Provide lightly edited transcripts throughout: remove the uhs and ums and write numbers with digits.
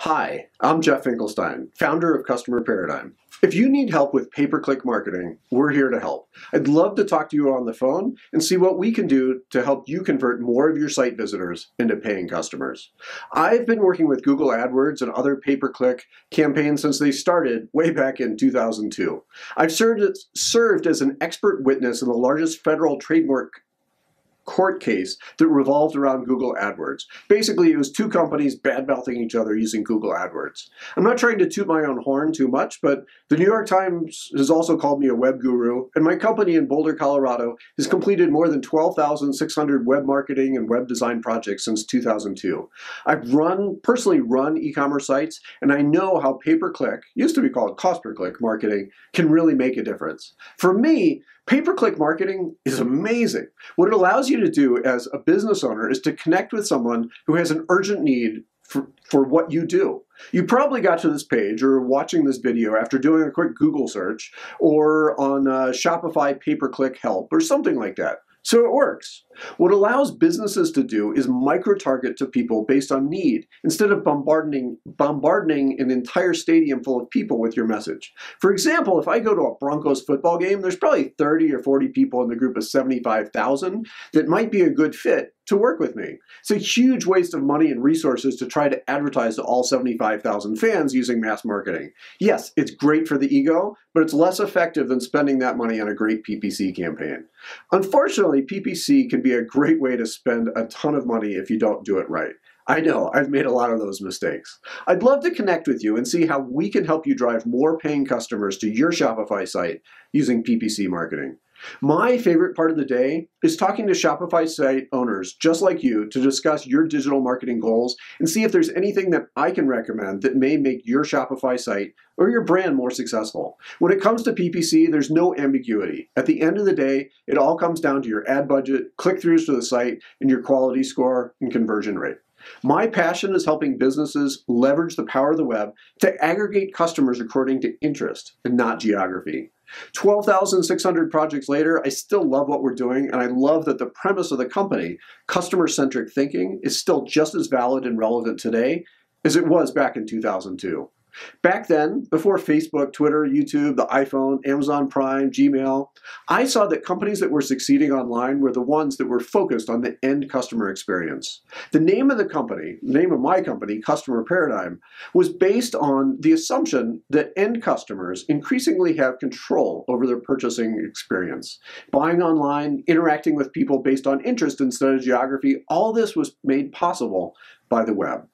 Hi, I'm Jeff Finkelstein, founder of Customer Paradigm. If you need help with pay-per-click marketing, we're here to help. I'd love to talk to you on the phone and see what we can do to help you convert more of your site visitors into paying customers. I've been working with Google AdWords and other pay-per-click campaigns since they started way back in 2002. I've served as an expert witness in the largest federal trademark court case that revolved around Google AdWords. Basically, it was two companies bad-mouthing each other using Google AdWords. I'm not trying to toot my own horn too much, but the New York Times has also called me a web guru, and my company in Boulder, Colorado has completed more than 12,600 web marketing and web design projects since 2002. I've personally run e-commerce sites, and I know how pay-per-click, used to be called cost-per-click marketing, can really make a difference. For me, pay-per-click marketing is amazing. What it allows you to do as a business owner is to connect with someone who has an urgent need for what you do. You probably got to this page or watching this video after doing a quick Google search or on Shopify pay-per-click help or something like that. So it works. What allows businesses to do is micro-target to people based on need instead of bombarding an entire stadium full of people with your message. For example, if I go to a Broncos football game, there's probably 30 or 40 people in the group of 75,000 that might be a good fit to work with me. It's a huge waste of money and resources to try to advertise to all 75,000 fans using mass marketing. Yes, it's great for the ego, but it's less effective than spending that money on a great PPC campaign. Unfortunately, PPC can be a great way to spend a ton of money if you don't do it right. I know, I've made a lot of those mistakes. I'd love to connect with you and see how we can help you drive more paying customers to your Shopify site using PPC marketing. My favorite part of the day is talking to Shopify site owners just like you to discuss your digital marketing goals and see if there's anything that I can recommend that may make your Shopify site or your brand more successful. When it comes to PPC, there's no ambiguity. At the end of the day, it all comes down to your ad budget, click-throughs to the site, and your quality score and conversion rate. My passion is helping businesses leverage the power of the web to aggregate customers according to interest and not geography. 12,600 projects later, I still love what we're doing, and I love that the premise of the company, customer-centric thinking, is still just as valid and relevant today as it was back in 2002. Back then, before Facebook, Twitter, YouTube, the iPhone, Amazon Prime, Gmail, I saw that companies that were succeeding online were the ones that were focused on the end customer experience. The name of my company, Customer Paradigm, was based on the assumption that end customers increasingly have control over their purchasing experience. Buying online, interacting with people based on interest instead of geography, all this was made possible by the web.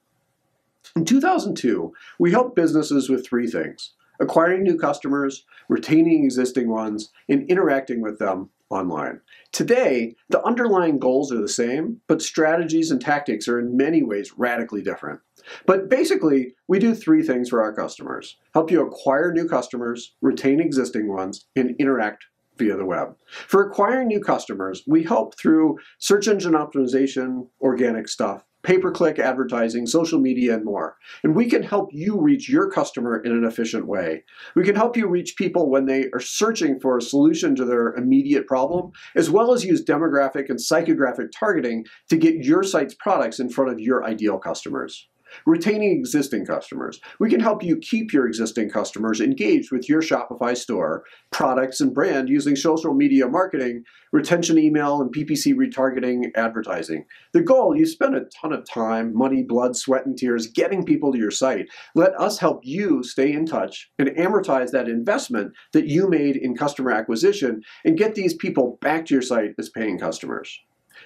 In 2002, we helped businesses with three things: acquiring new customers, retaining existing ones, and interacting with them online. Today, the underlying goals are the same, but strategies and tactics are in many ways radically different. But basically, we do three things for our customers: help you acquire new customers, retain existing ones, and interact via the web. For acquiring new customers, we help through search engine optimization, organic stuff, pay-per-click advertising, social media, and more. And we can help you reach your customer in an efficient way. We can help you reach people when they are searching for a solution to their immediate problem, as well as use demographic and psychographic targeting to get your site's products in front of your ideal customers. Retaining existing customers. We can help you keep your existing customers engaged with your Shopify store, products, and brand using social media marketing, retention email, and PPC retargeting advertising. The goal: you spend a ton of time, money, blood, sweat, and tears getting people to your site. Let us help you stay in touch and amortize that investment that you made in customer acquisition and get these people back to your site as paying customers.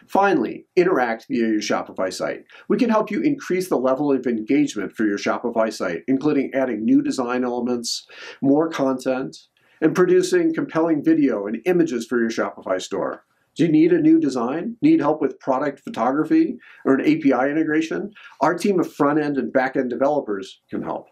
Finally, interact via your Shopify site. We can help you increase the level of engagement for your Shopify site, including adding new design elements, more content, and producing compelling video and images for your Shopify store. Do you need a new design? Need help with product photography or an API integration? Our team of front-end and back-end developers can help.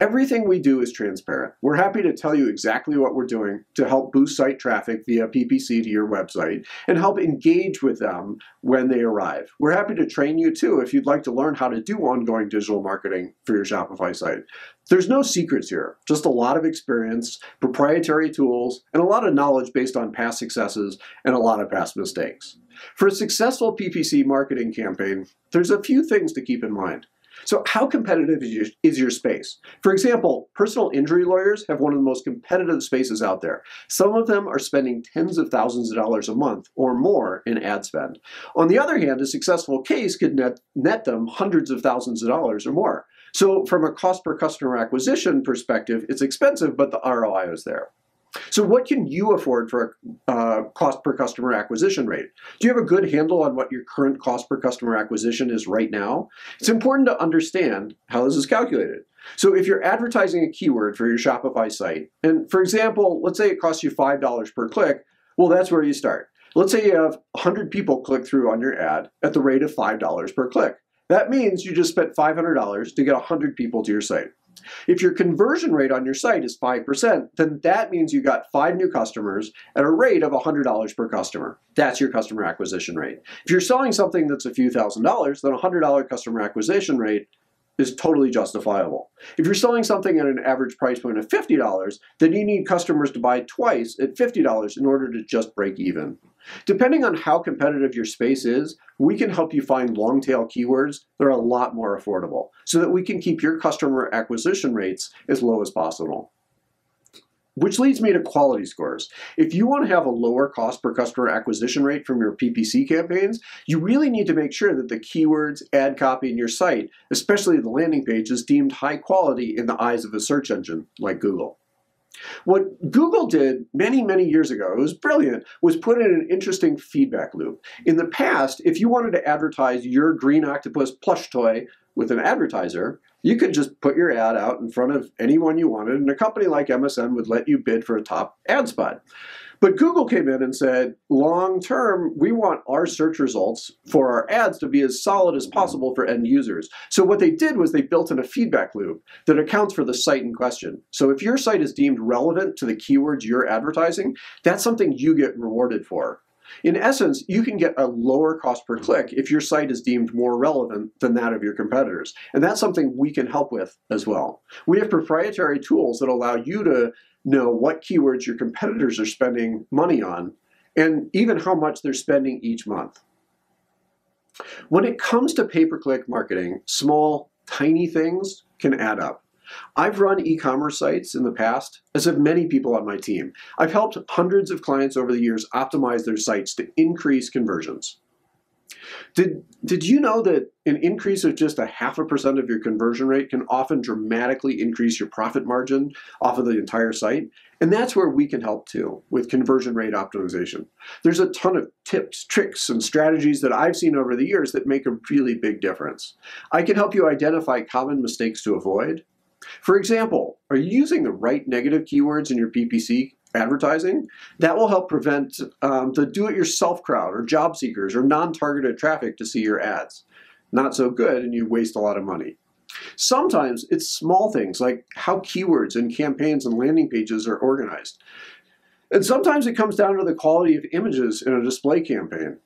Everything we do is transparent. We're happy to tell you exactly what we're doing to help boost site traffic via PPC to your website and help engage with them when they arrive. We're happy to train you too if you'd like to learn how to do ongoing digital marketing for your Shopify site. There's no secrets here, just a lot of experience, proprietary tools, and a lot of knowledge based on past successes and a lot of past mistakes. For a successful PPC marketing campaign, there's a few things to keep in mind. So how competitive is your space? For example, personal injury lawyers have one of the most competitive spaces out there. Some of them are spending tens of thousands of dollars a month or more in ad spend. On the other hand, a successful case could net them hundreds of thousands of dollars or more. So from a cost per customer acquisition perspective, it's expensive, but the ROI is there. So what can you afford for a cost per customer acquisition rate? Do you have a good handle on what your current cost per customer acquisition is right now? It's important to understand how this is calculated. So if you're advertising a keyword for your Shopify site, and for example, let's say it costs you $5 per click, well, that's where you start. Let's say you have 100 people click through on your ad at the rate of $5 per click. That means you just spent $500 to get 100 people to your site. If your conversion rate on your site is 5%, then that means you got 5 new customers at a rate of $100 per customer. That's your customer acquisition rate. If you're selling something that's a few $1,000s, then a $100 customer acquisition rate is totally justifiable. If you're selling something at an average price point of $50, then you need customers to buy twice at $50 in order to just break even. Depending on how competitive your space is, we can help you find long-tail keywords that are a lot more affordable so that we can keep your customer acquisition rates as low as possible. Which leads me to quality scores. If you want to have a lower cost per customer acquisition rate from your PPC campaigns, you really need to make sure that the keywords, ad copy, and your site, especially the landing page, is deemed high quality in the eyes of a search engine like Google. What Google did many years ago, it was brilliant, was put in an interesting feedback loop. In the past, if you wanted to advertise your green octopus plush toy with an advertiser, you could just put your ad out in front of anyone you wanted, and a company like MSN would let you bid for a top ad spot. But Google came in and said, long term, we want our search results for our ads to be as solid as possible for end users. So what they did was they built in a feedback loop that accounts for the site in question. So if your site is deemed relevant to the keywords you're advertising, that's something you get rewarded for. In essence, you can get a lower cost per click if your site is deemed more relevant than that of your competitors. And that's something we can help with as well. We have proprietary tools that allow you to know what keywords your competitors are spending money on and even how much they're spending each month. When it comes to pay-per-click marketing, small, tiny things can add up. I've run e-commerce sites in the past, as have many people on my team. I've helped hundreds of clients over the years optimize their sites to increase conversions. Did you know that an increase of just 0.5% of your conversion rate can often dramatically increase your profit margin off of the entire site? And that's where we can help too, with conversion rate optimization. There's a ton of tips, tricks, and strategies that I've seen over the years that make a really big difference. I can help you identify common mistakes to avoid. For example, are you using the right negative keywords in your PPC advertising? That will help prevent the do-it-yourself crowd or job seekers or non-targeted traffic to see your ads. Not so good, and you waste a lot of money. Sometimes it's small things like how keywords and campaigns and landing pages are organized. And sometimes it comes down to the quality of images in a display campaign.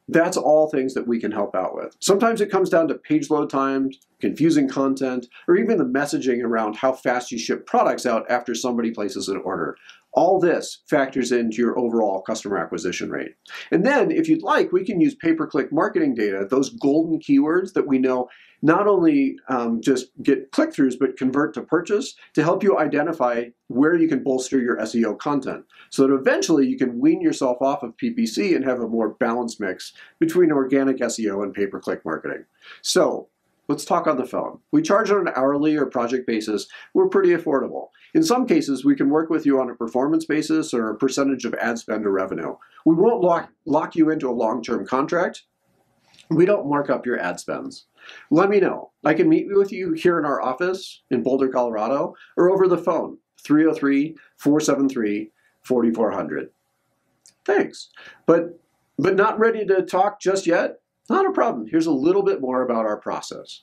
That's all things that we can help out with. Sometimes it comes down to page load times, confusing content, or even the messaging around how fast you ship products out after somebody places an order. All this factors into your overall customer acquisition rate. And then, if you'd like, we can use pay-per-click marketing data, those golden keywords that we know not only just get click-throughs, but convert to purchase, to help you identify where you can bolster your SEO content, so that eventually you can wean yourself off of PPC and have a more balanced mix between organic SEO and pay-per-click marketing. So, let's talk on the phone. We charge on an hourly or project basis. We're pretty affordable. In some cases, we can work with you on a performance basis or a percentage of ad spend or revenue. We won't lock you into a long-term contract. We don't mark up your ad spends. Let me know. I can meet with you here in our office in Boulder, Colorado, or over the phone, 303-473-4400. Thanks. But not ready to talk just yet? Not a problem. Here's a little bit more about our process.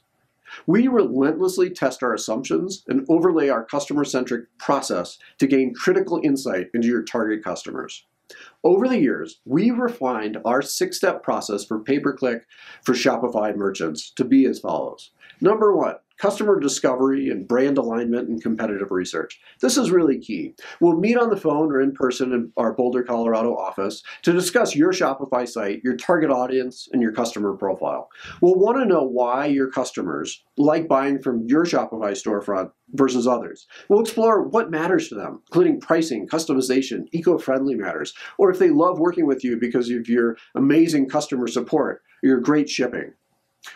We relentlessly test our assumptions and overlay our customer-centric process to gain critical insight into your target customers. Over the years, we refined our 6-step process for pay-per-click for Shopify merchants to be as follows. Number 1, customer discovery and brand alignment and competitive research. This is really key. We'll meet on the phone or in person in our Boulder, Colorado office to discuss your Shopify site, your target audience, and your customer profile. We'll want to know why your customers like buying from your Shopify storefront versus others. We'll explore what matters to them, including pricing, customization, eco-friendly matters, or if they love working with you because of your amazing customer support, your great shipping.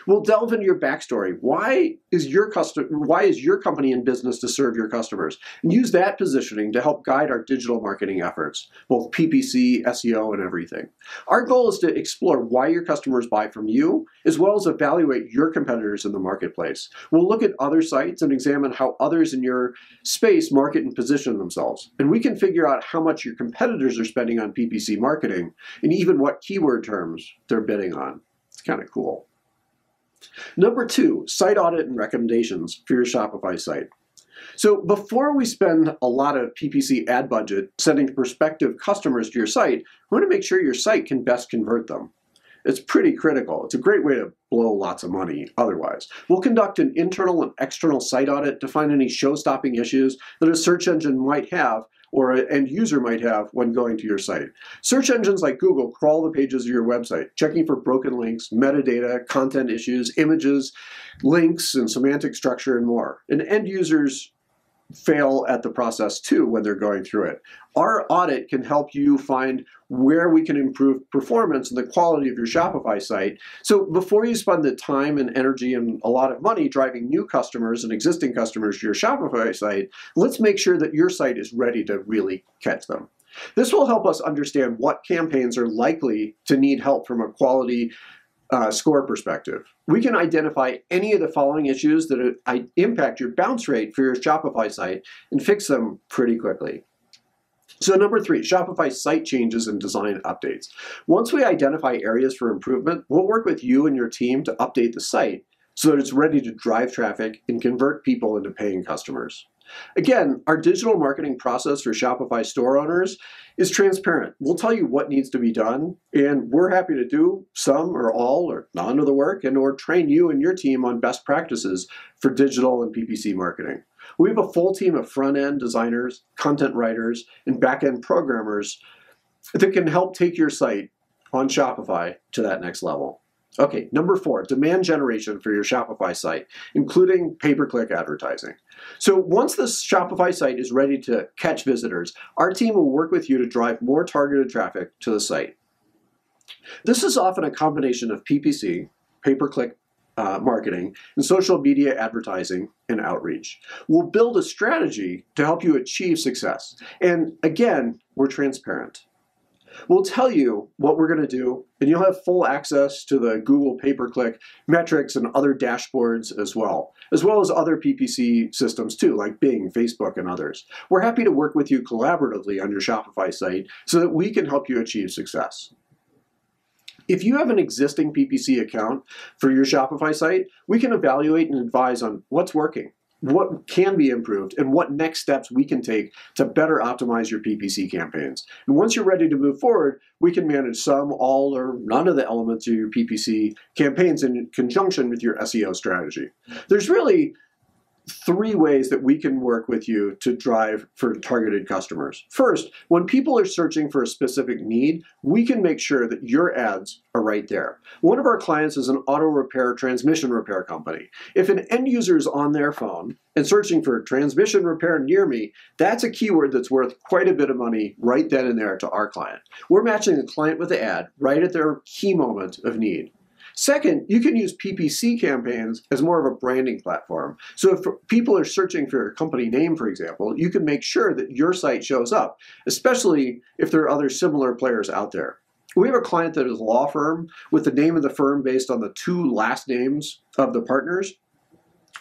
We'll delve into your backstory. Why is your company in business to serve your customers? And use that positioning to help guide our digital marketing efforts, both PPC, SEO, and everything. Our goal is to explore why your customers buy from you, as well as evaluate your competitors in the marketplace. We'll look at other sites and examine how others in your space market and position themselves. And we can figure out how much your competitors are spending on PPC marketing, and even what keyword terms they're bidding on. It's kind of cool. Number 2, site audit and recommendations for your Shopify site. So before we spend a lot of PPC ad budget sending prospective customers to your site, we want to make sure your site can best convert them. It's pretty critical. It's a great way to blow lots of money otherwise. We'll conduct an internal and external site audit to find any show-stopping issues that a search engine might have or an end user might have when going to your site. Search engines like Google crawl the pages of your website, checking for broken links, metadata, content issues, images, links, and semantic structure, and more. And end users fail at the process too when they're going through it. Our audit can help you find where we can improve performance and the quality of your Shopify site. So before you spend the time and energy and a lot of money driving new customers and existing customers to your Shopify site, let's make sure that your site is ready to really catch them. This will help us understand what campaigns are likely to need help from a quality score perspective. We can identify any of the following issues that impact your bounce rate for your Shopify site and fix them pretty quickly. So number 3, Shopify site changes and design updates. Once we identify areas for improvement, we'll work with you and your team to update the site so that it's ready to drive traffic and convert people into paying customers. Again, our digital marketing process for Shopify store owners is transparent. We'll tell you what needs to be done, and we're happy to do some or all or none of the work and or train you and your team on best practices for digital and PPC marketing. We have a full team of front-end designers, content writers, and back-end programmers that can help take your site on Shopify to that next level. Okay, number 4, demand generation for your Shopify site, including pay-per-click advertising. So once the Shopify site is ready to catch visitors, our team will work with you to drive more targeted traffic to the site. This is often a combination of PPC, pay-per-click marketing, and social media advertising and outreach. We'll build a strategy to help you achieve success. And again, we're transparent. We'll tell you what we're going to do, and you'll have full access to the Google pay-per-click metrics and other dashboards as well as other PPC systems too, like Bing, Facebook, and others. We're happy to work with you collaboratively on your Shopify site so that we can help you achieve success. If you have an existing PPC account for your Shopify site, we can evaluate and advise on what's working, what can be improved, and what next steps we can take to better optimize your PPC campaigns. And once you're ready to move forward, we can manage some, all, or none of the elements of your PPC campaigns in conjunction with your SEO strategy. There's really 3 ways that we can work with you to drive for targeted customers. First, when people are searching for a specific need, we can make sure that your ads are right there. One of our clients is an auto repair transmission repair company. If an end user is on their phone and searching for transmission repair near me, that's a keyword that's worth quite a bit of money right then and there to our client. We're matching the client with the ad right at their key moment of need. Second, you can use PPC campaigns as more of a branding platform. So if people are searching for a company name, for example, you can make sure that your site shows up, especially if there are other similar players out there. We have a client that is a law firm with the name of the firm based on the 2 last names of the partners.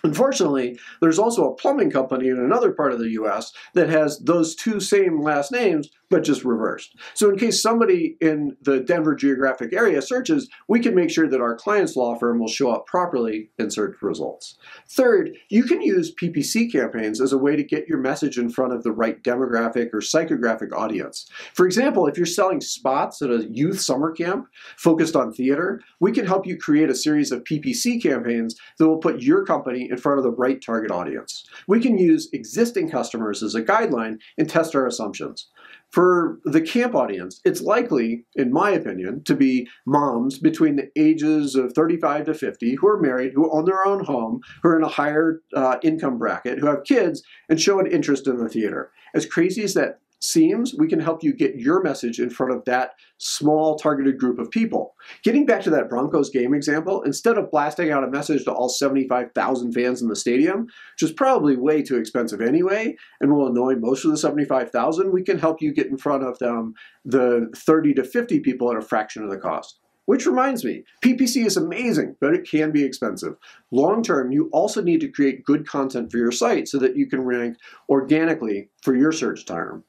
Unfortunately, there's also a plumbing company in another part of the US that has those 2 same last names, but just reversed. So in case somebody in the Denver geographic area searches, we can make sure that our client's law firm will show up properly in search results. Third, you can use PPC campaigns as a way to get your message in front of the right demographic or psychographic audience. For example, if you're selling spots at a youth summer camp focused on theater, we can help you create a series of PPC campaigns that will put your company in front of the right target audience. We can use existing customers as a guideline and test our assumptions. For the camp audience, it's likely, in my opinion, to be moms between the ages of 35 to 50 who are married, who own their own home, who are in a higher income bracket, who have kids, and show an interest in the theater. As crazy as that seems, we can help you get your message in front of that small targeted group of people. Getting back to that Broncos game example, instead of blasting out a message to all 75,000 fans in the stadium, which is probably way too expensive anyway, and will annoy most of the 75,000, we can help you get in front of them, the 30 to 50 people at a fraction of the cost. Which reminds me, PPC is amazing, but it can be expensive. Long term, you also need to create good content for your site so that you can rank organically for your search term.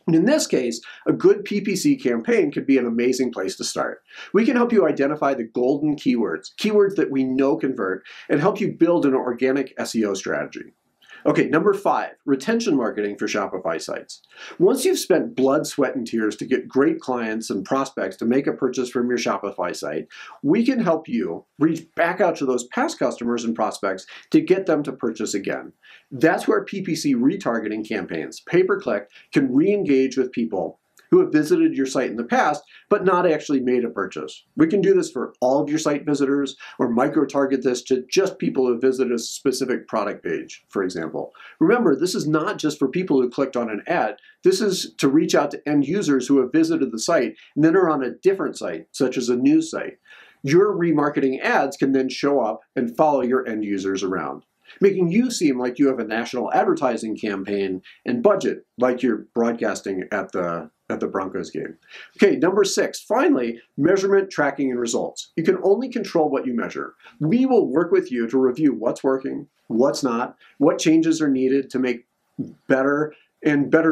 And in this case, a good PPC campaign could be an amazing place to start. We can help you identify the golden keywords, keywords that we know convert, and help you build an organic SEO strategy. Okay, number 5, retention marketing for Shopify sites. Once you've spent blood, sweat, and tears to get great clients and prospects to make a purchase from your Shopify site, we can help you reach back out to those past customers and prospects to get them to purchase again. That's where PPC retargeting campaigns, pay-per-click, can re-engage with people who have visited your site in the past, but not actually made a purchase. We can do this for all of your site visitors, or micro-target this to just people who visited a specific product page, for example. Remember, this is not just for people who clicked on an ad. This is to reach out to end users who have visited the site and then are on a different site, such as a news site. Your remarketing ads can then show up and follow your end users around, making you seem like you have a national advertising campaign and budget like you're broadcasting at the Broncos game. Okay, number 6, finally, measurement, tracking, and results. You can only control what you measure. We will work with you to review what's working, what's not, what changes are needed to make better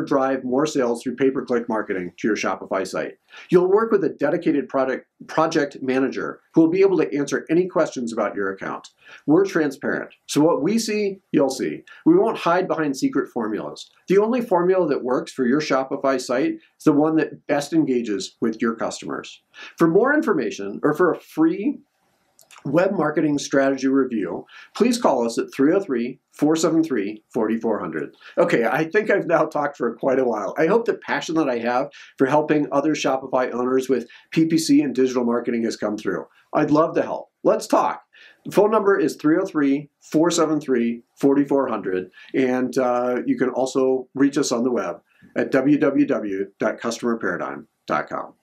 drive more sales through pay-per-click marketing to your Shopify site. You'll work with a dedicated project manager who will be able to answer any questions about your account. We're transparent, so what we see, you'll see. We won't hide behind secret formulas. The only formula that works for your Shopify site is the one that best engages with your customers. For more information, or for a free web marketing strategy review, please call us at 303-473-4400. Okay, I think I've now talked for quite a while. I hope the passion that I have for helping other Shopify owners with PPC and digital marketing has come through. I'd love to help. Let's talk. The phone number is 303-473-4400, and you can also reach us on the web at www.customerparadigm.com.